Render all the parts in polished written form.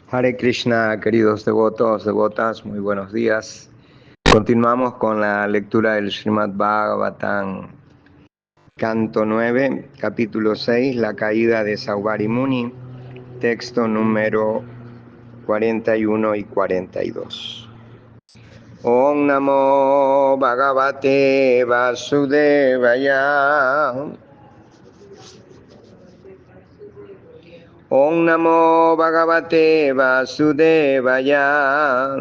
Hare Krishna, queridos devotos, devotas, muy buenos días. Continuamos con la lectura del Srimad Bhagavatam, canto 9, capítulo 6, la caída de Saubhari Muni, texto número 41 y 42. Om Namo Bhagavate Vasudevaya. Om Namo Bhagavate Vasudevaya.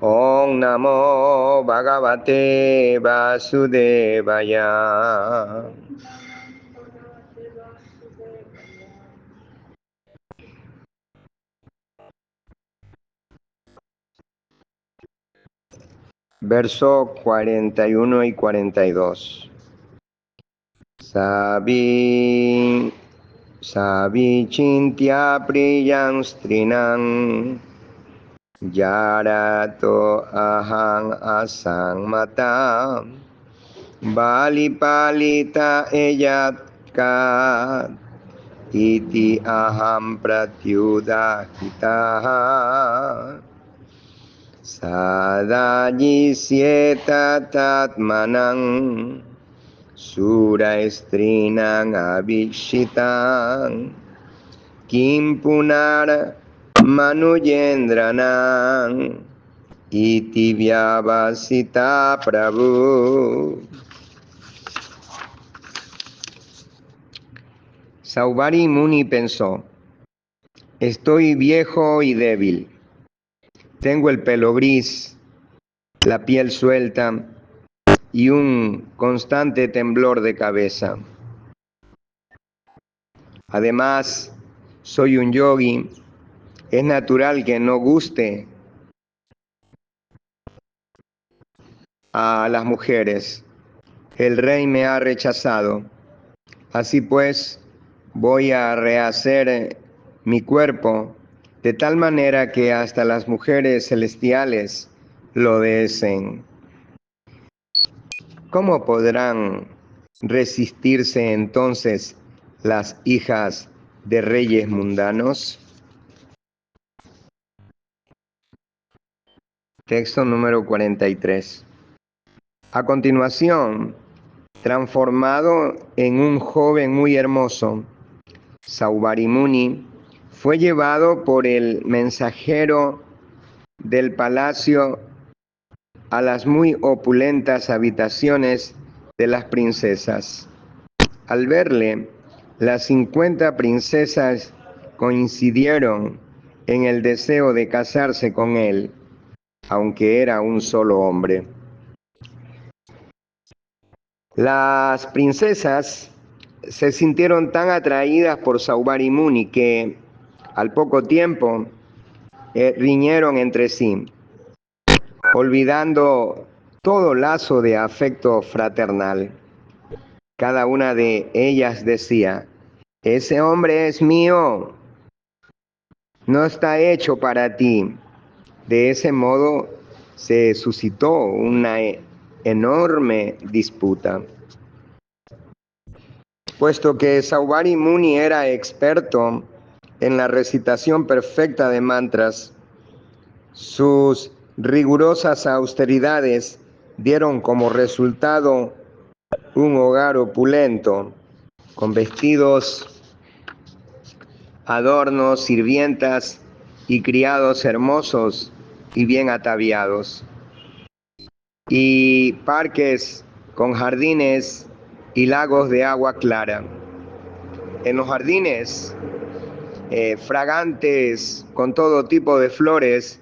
Om Namo Bhagavate Vasudevaya. Verso 41 y 42. Sabi chintya priyam strinam yarato aham asang mata bali palita eyatkat iti aham pratyudahitaha sadajisyeta tatmanang suraistrinan abhikshitan kim punara manujendranang iti vyavasita prabhu. Saubhari Muni pensó: estoy viejo y débil, tengo el pelo gris, la piel suelta y un constante temblor de cabeza. Además, soy un yogi, es natural que no guste a las mujeres. El rey me ha rechazado. Así pues, voy a rehacer mi cuerpo de tal manera que hasta las mujeres celestiales lo deseen. ¿Cómo podrán resistirse entonces las hijas de reyes mundanos? Texto número 43. A continuación, transformado en un joven muy hermoso, Saubhari Muni fue llevado por el mensajero del palacio a las muy opulentas habitaciones de las princesas. Al verle, las 50 princesas coincidieron en el deseo de casarse con él, aunque era un solo hombre. Las princesas se sintieron tan atraídas por Saubhari Muni que al poco tiempo riñeron entre sí, olvidando todo lazo de afecto fraternal. Cada una de ellas decía: ese hombre es mío, no está hecho para ti. De ese modo se suscitó una enorme disputa. Puesto que Saubhari Muni era experto en la recitación perfecta de mantras, sus rigurosas austeridades dieron como resultado un hogar opulento, con vestidos, adornos, sirvientas y criados hermosos y bien ataviados, y parques con jardines y lagos de agua clara. En los jardines fragantes con todo tipo de flores,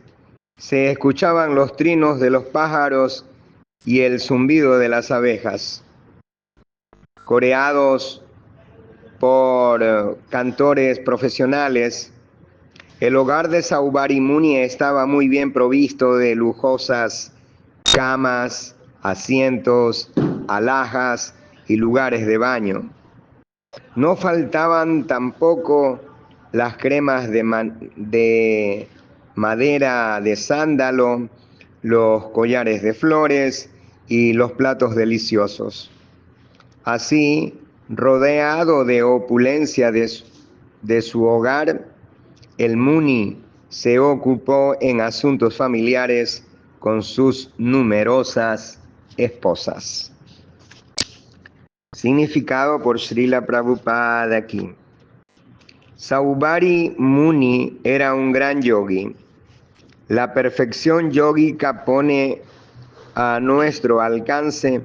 se escuchaban los trinos de los pájaros y el zumbido de las abejas, coreados por cantores profesionales. El hogar de Saubhari Muni estaba muy bien provisto de lujosas camas, asientos, alhajas y lugares de baño. No faltaban tampoco las cremas de madera de sándalo, los collares de flores y los platos deliciosos. Así, Rodeado de opulencia de su hogar, el Muni se ocupó en asuntos familiares con sus numerosas esposas. Significado por Srila Prabhupada aquí. Saubhari Muni era un gran yogi. La perfección yógica pone a nuestro alcance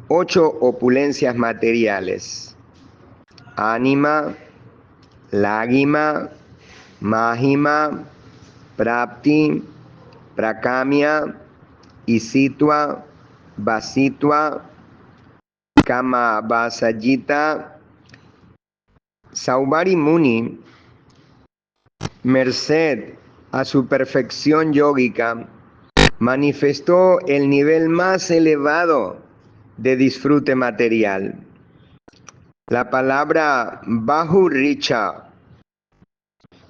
8 opulencias materiales: Anima, Lagima, Mahima, Prapti, Prakamya, Isitva, Vasitva, Kama Vasayita. Saubhari Muni, merced a su perfección yógica, manifestó el nivel más elevado de disfrute material. La palabra Bahuricha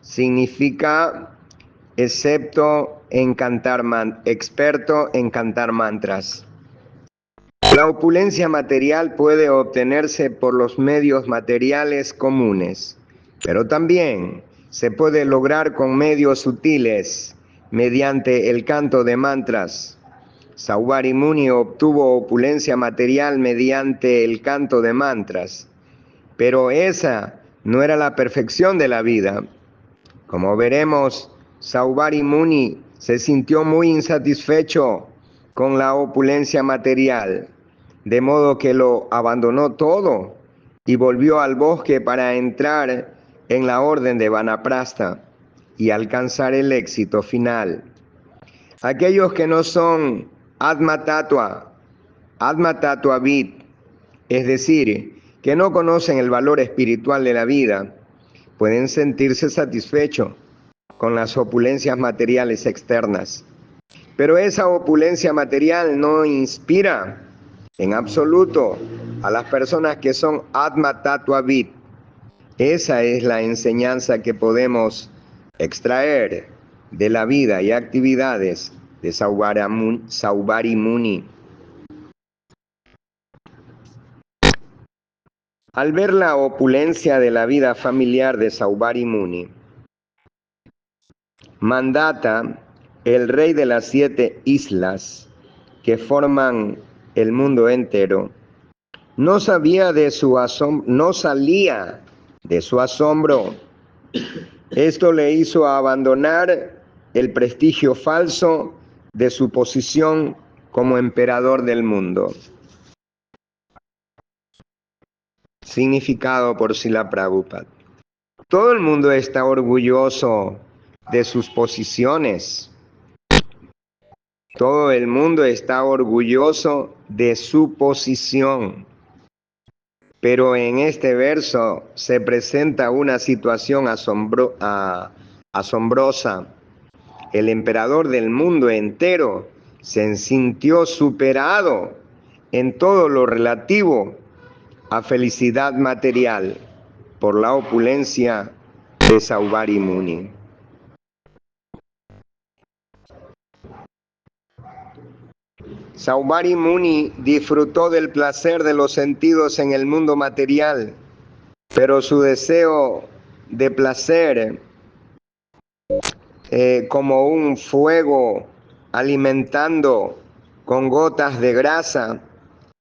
significa experto en cantar mantras. La opulencia material puede obtenerse por los medios materiales comunes, pero también se puede lograr con medios sutiles, mediante el canto de mantras. Saubhari Muni obtuvo opulencia material mediante el canto de mantras, pero esa no era la perfección de la vida. Como veremos, Saubhari Muni se sintió muy insatisfecho con la opulencia material, de modo que lo abandonó todo y volvió al bosque para entrar en la orden de Vanaprastha y alcanzar el éxito final. Aquellos que no son Atma Tattva Vid, es decir, que no conocen el valor espiritual de la vida, pueden sentirse satisfechos con las opulencias materiales externas. Pero esa opulencia material no inspira en absoluto a las personas que son Atma Tattva Vid. Esa es la enseñanza que podemos extraer de la vida y actividades de Saubhari Muni. Al ver la opulencia de la vida familiar de Saubhari Muni, Mandata, el rey de las 7 islas que forman el mundo entero, no salía de su asombro. Esto le hizo abandonar el prestigio falso de su posición como emperador del mundo. Significado por Srila Prabhupada. Todo el mundo está orgulloso de sus posiciones. Todo el mundo está orgulloso de su posición. Pero en este verso se presenta una situación asombrosa. El emperador del mundo entero se sintió superado en todo lo relativo a felicidad material por la opulencia de Saubhari Muni. Saubhari Muni disfrutó del placer de los sentidos en el mundo material, pero su deseo de placer, como un fuego alimentando con gotas de grasa,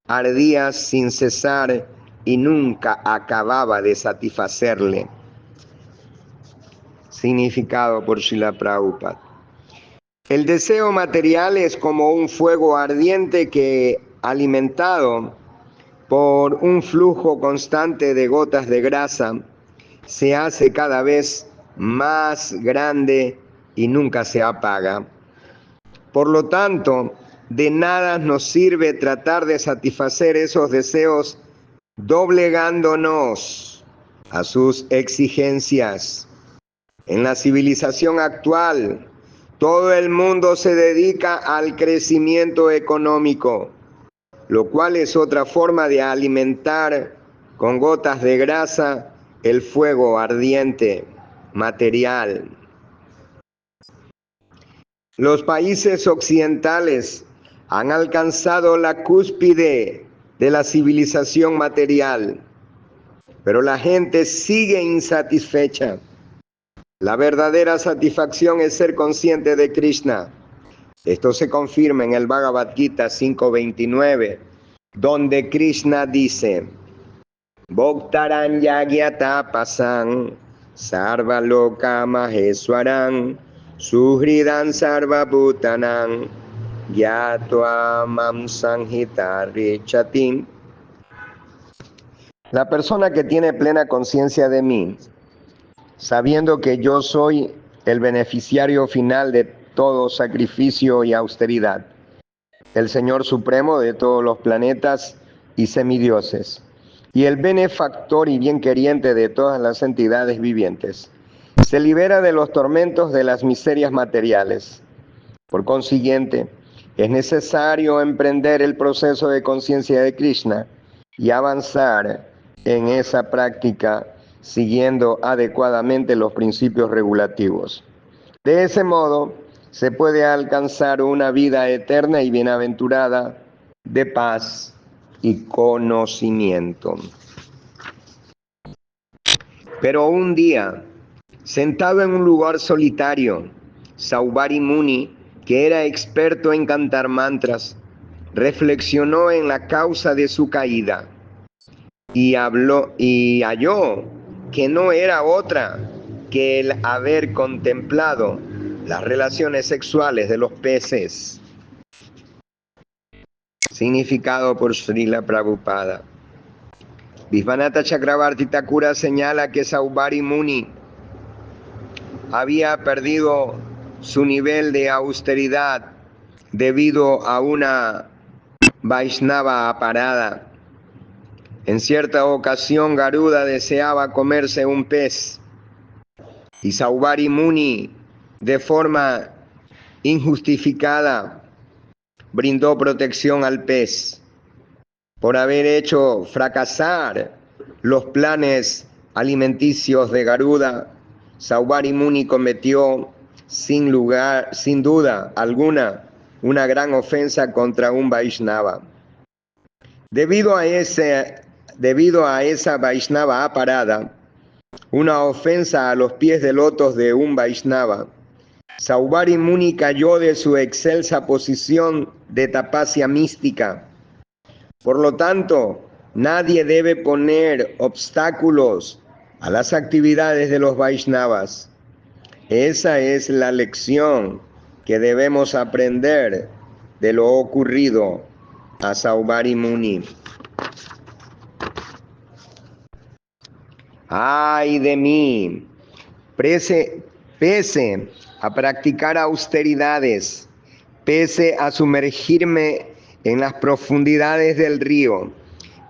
ardía sin cesar y nunca acababa de satisfacerle. Significado por Srila Prabhupada. El deseo material es como un fuego ardiente que, alimentado por un flujo constante de gotas de grasa, se hace cada vez más grande y nunca se apaga. Por lo tanto, de nada nos sirve tratar de satisfacer esos deseos doblegándonos a sus exigencias. En la civilización actual, todo el mundo se dedica al crecimiento económico, lo cual es otra forma de alimentar con gotas de grasa el fuego ardiente material. Los países occidentales han alcanzado la cúspide de la civilización material. pero la gente sigue insatisfecha. La verdadera satisfacción es ser consciente de Krishna. Esto se confirma en el Bhagavad Gita 5.29, donde Krishna dice: Bhoktaran yagyata pasan sarva loka maheswaran suhridan sarva bhutanan gyatva mam sanhita richatim. La persona que tiene plena conciencia de mí, sabiendo que yo soy el beneficiario final de todo sacrificio y austeridad, el Señor Supremo de todos los planetas y semidioses, y el benefactor y bienqueriente de todas las entidades vivientes, se libera de los tormentos de las miserias materiales. Por consiguiente, es necesario emprender el proceso de conciencia de Krishna y avanzar en esa práctica siguiendo adecuadamente los principios regulativos. De ese modo, se puede alcanzar una vida eterna y bienaventurada de paz y conocimiento. Pero un día, sentado en un lugar solitario, Saubhari Muni, que era experto en cantar mantras, reflexionó en la causa de su caída y halló que no era otra que el haber contemplado las relaciones sexuales de los peces. Significado por Srila Prabhupada. Vishvanatha Chakravarti Thakura señala que Saubhari Muni había perdido su nivel de austeridad debido a una Vaishnava aparada. En cierta ocasión, Garuda deseaba comerse un pez y Saubhari Muni, de forma injustificada, brindó protección al pez. Por haber hecho fracasar los planes alimenticios de Garuda, Saubhari Muni cometió sin duda alguna una gran ofensa contra un Vaishnava. Debido a esa Vaishnava aparada, una ofensa a los pies de lotos de un Vaishnava, Saubhari Muni cayó de su excelsa posición de tapasya mística. Por lo tanto, nadie debe poner obstáculos a las actividades de los Vaishnavas. Esa es la lección que debemos aprender de lo ocurrido a Saubhari Muni. ¡Ay de mí! Pese a practicar austeridades, pese a sumergirme en las profundidades del río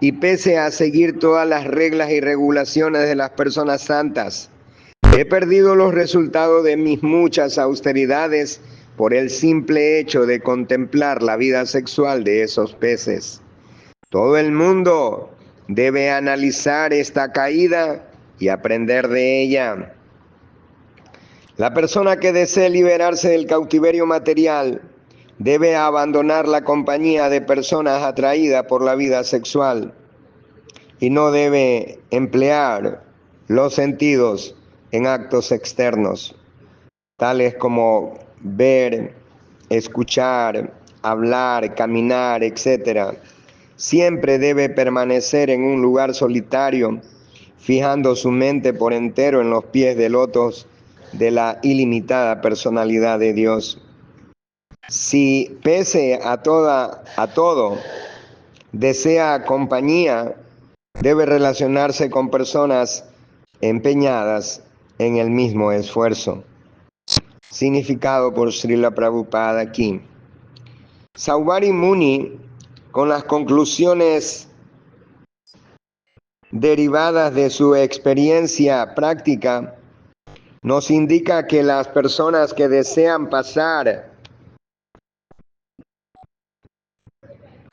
y pese a seguir todas las reglas y regulaciones de las personas santas, he perdido los resultados de mis muchas austeridades por el simple hecho de contemplar la vida sexual de esos peces. Todo el mundo debe analizar esta caída y aprender de ella. La persona que desee liberarse del cautiverio material debe abandonar la compañía de personas atraídas por la vida sexual y no debe emplear los sentidos en actos externos, tales como ver, escuchar, hablar, caminar, etc. Siempre debe permanecer en un lugar solitario, fijando su mente por entero en los pies de lotos de la ilimitada personalidad de Dios. Si pese a todo desea compañía, debe relacionarse con personas empeñadas en el mismo esfuerzo. Significado por Srila Prabhupada aquí. Saubhari Muni, con las conclusiones derivadas de su experiencia práctica, nos indica que las personas que desean pasar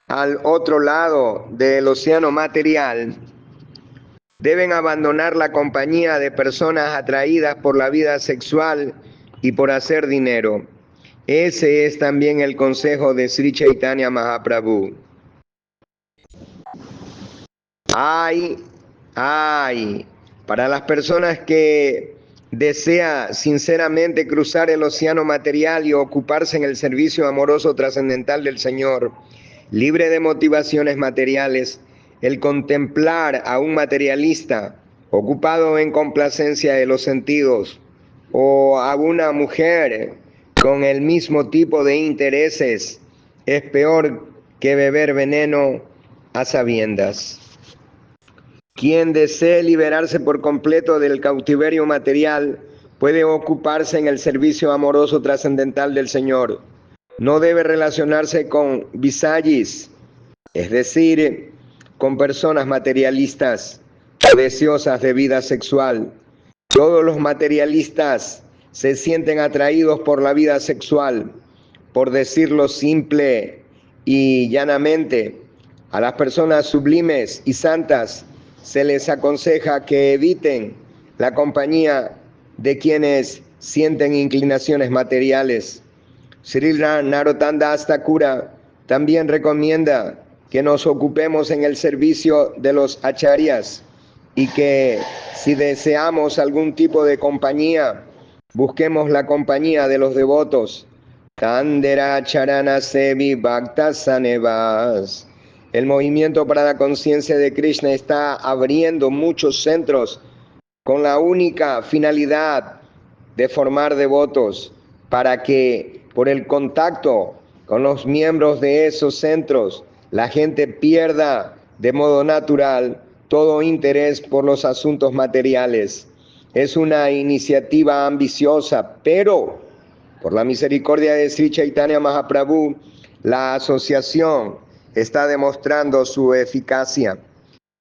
al otro lado del océano material deben abandonar la compañía de personas atraídas por la vida sexual y por hacer dinero. Ese es también el consejo de Sri Chaitanya Mahaprabhu. Ay Ay, para las personas que desea sinceramente cruzar el océano material y ocuparse en el servicio amoroso trascendental del Señor, libre de motivaciones materiales, el contemplar a un materialista ocupado en complacencia de los sentidos o a una mujer con el mismo tipo de intereses es peor que beber veneno a sabiendas. Quien desee liberarse por completo del cautiverio material puede ocuparse en el servicio amoroso trascendental del Señor. No debe relacionarse con visayis, es decir, con personas materialistas o deseosas de vida sexual. Todos los materialistas se sienten atraídos por la vida sexual. Por decirlo simple y llanamente, a las personas sublimes y santas se les aconseja que eviten la compañía de quienes sienten inclinaciones materiales. Srila Narottam Das Thakura también recomienda que nos ocupemos en el servicio de los acharyas y que si deseamos algún tipo de compañía, busquemos la compañía de los devotos. Tandera Charana Sevi Bhakta Sanevas. El movimiento para la conciencia de Krishna está abriendo muchos centros con la única finalidad de formar devotos para que por el contacto con los miembros de esos centros la gente pierda de modo natural todo interés por los asuntos materiales. Es una iniciativa ambiciosa, pero por la misericordia de Sri Chaitanya Mahaprabhu, la asociación está demostrando su eficacia.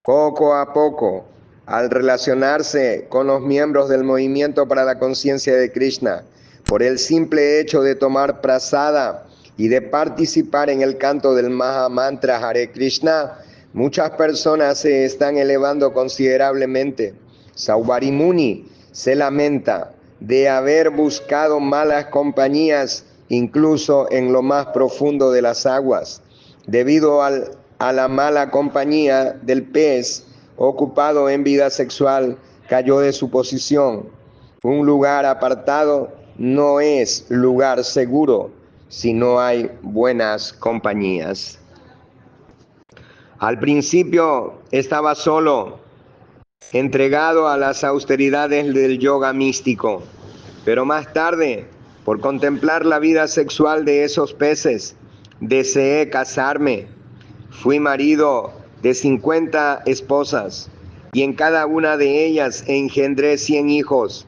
Poco a poco, al relacionarse con los miembros del movimiento para la conciencia de Krishna, por el simple hecho de tomar prasada y de participar en el canto del Mahamantra Hare Krishna, muchas personas se están elevando considerablemente. Saubhari Muni se lamenta de haber buscado malas compañías incluso en lo más profundo de las aguas, debido a la mala compañía del pez ocupado en vida sexual, cayó de su posición. Un lugar apartado no es lugar seguro si no hay buenas compañías. Al principio estaba solo, entregado a las austeridades del yoga místico, pero más tarde, por contemplar la vida sexual de esos peces, deseé casarme. Fui marido de 50 esposas y en cada una de ellas engendré 100 hijos.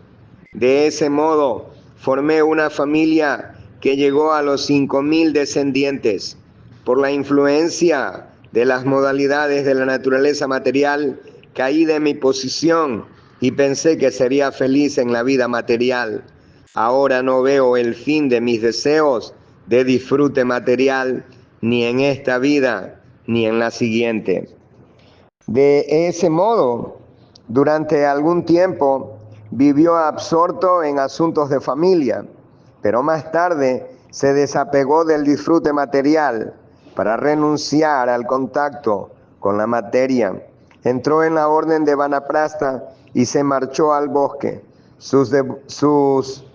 De ese modo, formé una familia que llegó a los 5.000 descendientes. Por la influencia de las modalidades de la naturaleza material, caí de mi posición y pensé que sería feliz en la vida material. Ahora no veo el fin de mis deseos de disfrute material ni en esta vida ni en la siguiente. De ese modo, durante algún tiempo vivió absorto en asuntos de familia, pero más tarde se desapegó del disfrute material para renunciar al contacto con la materia. Entró en la orden de Vanaprastha y se marchó al bosque. Sus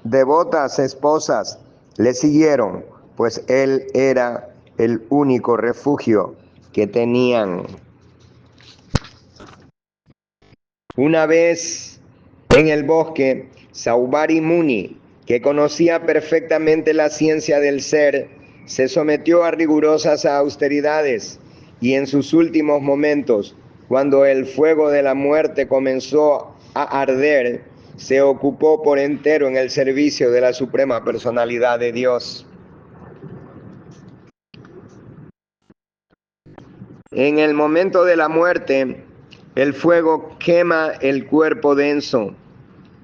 devotas esposas le siguieron, pues él era el único refugio que tenían. Una vez en el bosque, Saubhari Muni, que conocía perfectamente la ciencia del ser, se sometió a rigurosas austeridades y en sus últimos momentos, cuando el fuego de la muerte comenzó a arder, se ocupó por entero en el servicio de la Suprema Personalidad de Dios. En el momento de la muerte, el fuego quema el cuerpo denso.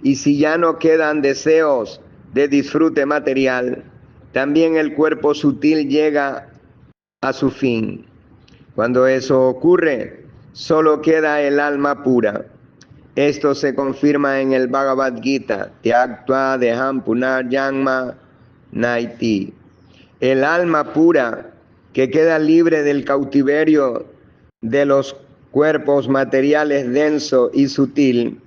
Y si ya no quedan deseos de disfrute material, también el cuerpo sutil llega a su fin. Cuando eso ocurre, solo queda el alma pura. Esto se confirma en el Bhagavad Gita, Tyaktva Deham Punar Janma Naiti. El alma pura que queda libre del cautiverio de los cuerpos materiales denso y sutil,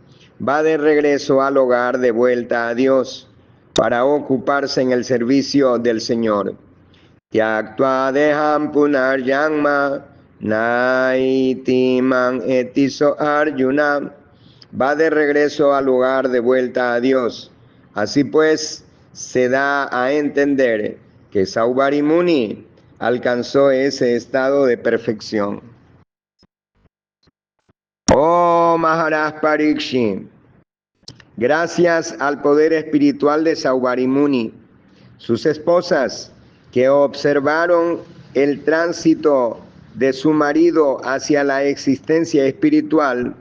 va de regreso al hogar de vuelta a Dios para ocuparse en el servicio del Señor. Tyaktva deham punaryanma naitiman etiso Arjuna, va de regreso al lugar de vuelta a Dios. Así pues, se da a entender que Saubhari Muni alcanzó ese estado de perfección. Oh Maharaj Parikshit, gracias al poder espiritual de Saubhari Muni, sus esposas, que observaron el tránsito de su marido hacia la existencia espiritual,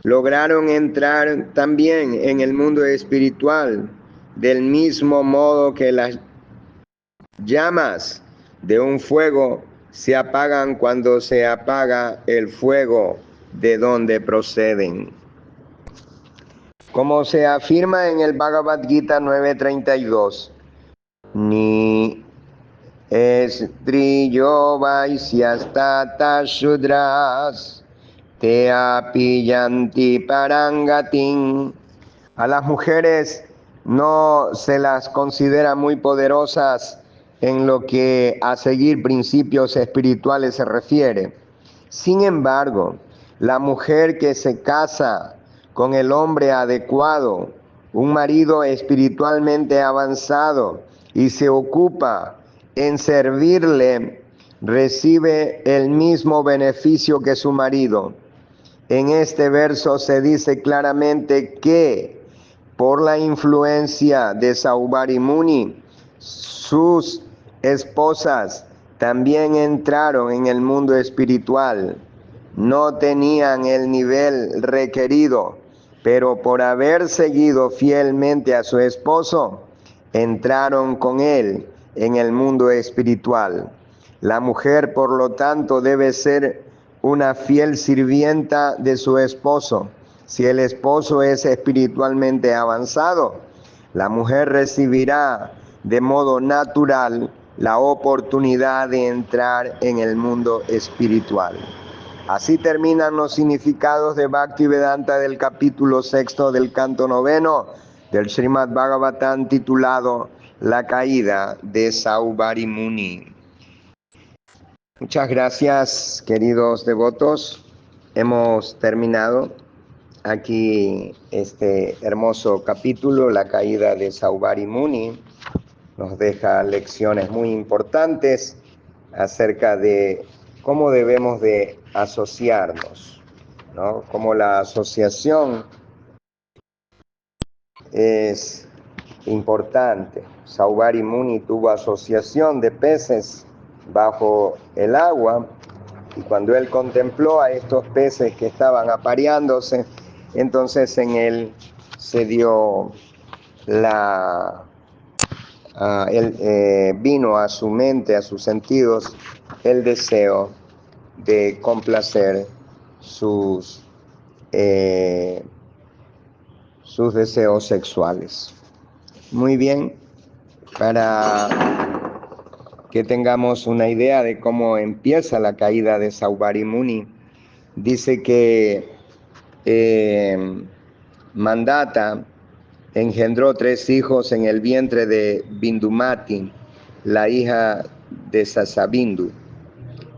lograron entrar también en el mundo espiritual, del mismo modo que las llamas de un fuego se apagan cuando se apaga el fuego de donde proceden. Como se afirma en el Bhagavad Gita 9:32, ni Estriyo Vaisyastata Shudras Te Apillanti Parangatin. A las mujeres no se las considera muy poderosas en lo que a seguir principios espirituales se refiere. Sin embargo, la mujer que se casa con el hombre adecuado, un marido espiritualmente avanzado, y se ocupa en servirle, recibe el mismo beneficio que su marido. En este verso se dice claramente que por la influencia de Saubhari Muni, sus esposas también entraron en el mundo espiritual. No tenían el nivel requerido, pero por haber seguido fielmente a su esposo, entraron con él en el mundo espiritual. La mujer, por lo tanto, debe ser una fiel sirvienta de su esposo. Si el esposo es espiritualmente avanzado, la mujer recibirá de modo natural la oportunidad de entrar en el mundo espiritual. Así terminan los significados de Bhaktivedanta del capítulo 6 del canto 9 del Srimad Bhagavatam, titulado La caída de Saubhari Muni. Muchas gracias, queridos devotos. Hemos terminado aquí este hermoso capítulo, La caída de Saubhari Muni. Nos deja lecciones muy importantes acerca de cómo debemos de asociarnos, ¿no? Cómo la asociación es importante. Saubhari Muni tuvo asociación de peces bajo el agua, y cuando él contempló a estos peces que estaban apareándose, entonces en él se dio vino a su mente, a sus sentidos, el deseo de complacer sus deseos sexuales. Muy bien, para que tengamos una idea de cómo empieza la caída de Saubhari Muni, dice que Mandata engendró 3 hijos en el vientre de Bindumati, la hija de Sasabindu.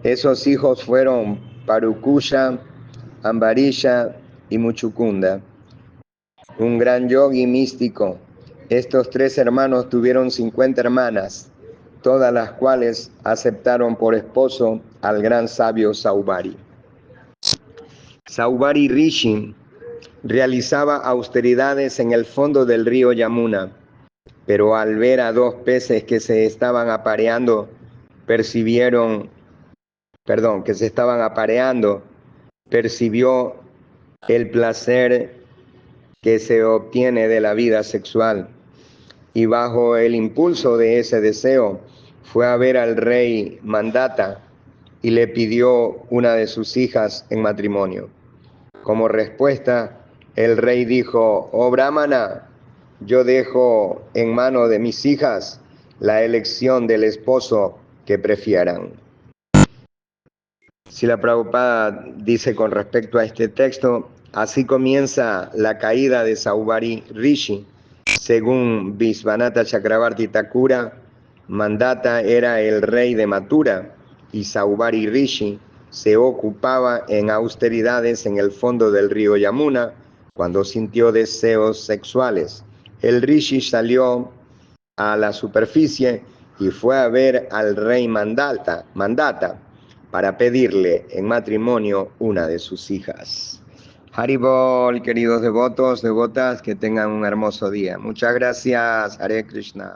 Esos hijos fueron Parukusha, Ambarisha y Muchukunda, un gran yogi místico. Estos 3 hermanos tuvieron 50 hermanas, todas las cuales aceptaron por esposo al gran sabio Saubhari. Saubhari Rishi realizaba austeridades en el fondo del río Yamuna, pero al ver a 2 peces que se estaban apareando, percibió el placer que se obtiene de la vida sexual, y bajo el impulso de ese deseo fue a ver al rey Mandata y le pidió una de sus hijas en matrimonio. Como respuesta, el rey dijo: oh Brahmana, yo dejo en mano de mis hijas la elección del esposo que prefieran. Srila Prabhupada dice con respecto a este texto, así comienza la caída de Saubhari Rishi. Según Visvanatha Chakravarti Thakura, Mandata era el rey de Mathura y Saubhari Rishi se ocupaba en austeridades en el fondo del río Yamuna cuando sintió deseos sexuales. El Rishi salió a la superficie y fue a ver al rey Mandata para pedirle en matrimonio una de sus hijas. Haribol, queridos devotos, devotas, que tengan un hermoso día. Muchas gracias, Hare Krishna.